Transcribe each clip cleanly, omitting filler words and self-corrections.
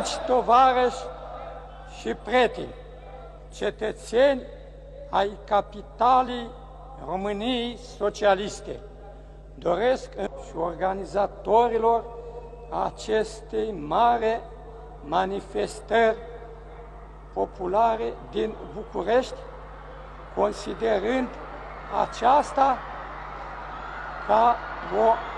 Dragi tovarăși și prieteni, cetățeni ai capitalei României socialiste, doresc și organizatorilor acestei mari manifestări populare din București, considerând aceasta ca o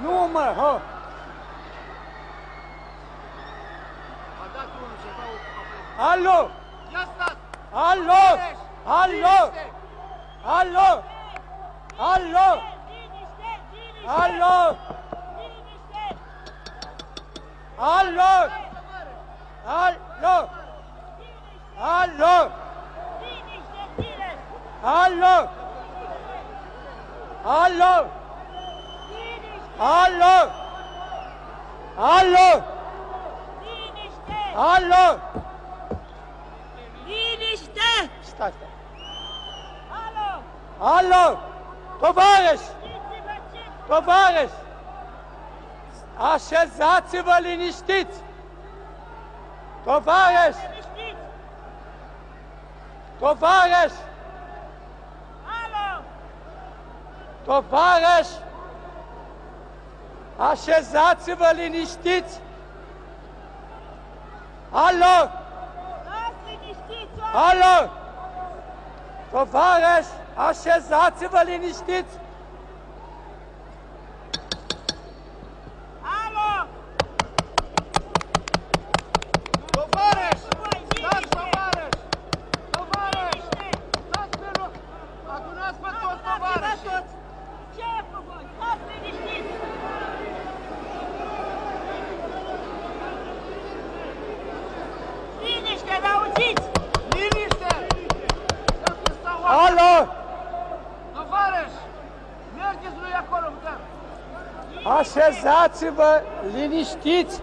Nu, mă, hă! Alo! Alo! Alo! Alo! Alo! Alo! Alo! Alo! Alo! Alo! Alo! Alo! Alo! Alo! Liniște! Stai, stai. Alo! Alo! Tovarăși! Tovarăși! Așezați-vă liniștiți! Tovarăși! Tovarăși! Alo! Tovarăși! Așezați-vă liniștiți! Alo! Stați liniștiți! Alo! Tovarăși, așezați-vă liniștiți! Alo! Tovarăși! Liniște! Stați, tovarăși! Tovarăși! Stați pe loc! Adunați pe toți, tovarăși! Toți! Ce e făcut? Stați liniștiți! Liniște, n-auziți! Liniște! Să stau oameni! Alo! Tovarăși! Mergeți lui acolo, putem! Așezați-vă liniștiți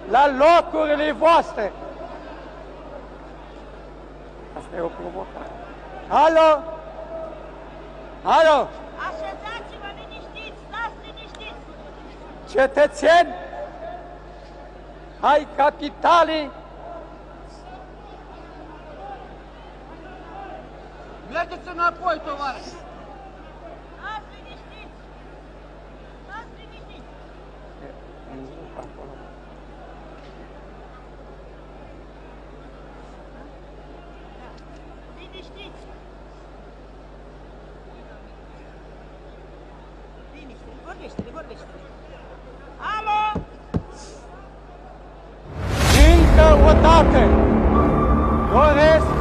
la locurile voastre! Asta e o provocare. Alo! Alo! Așezați-vă liniștiți! Stați liniștiți! Cetățeni ai capitalei, Mergeți înapoi, tovarăși! Stați liniștiți! Stați liniștiți! Liniștiți! Liniște, vorbește! Alo! încă o dată doresc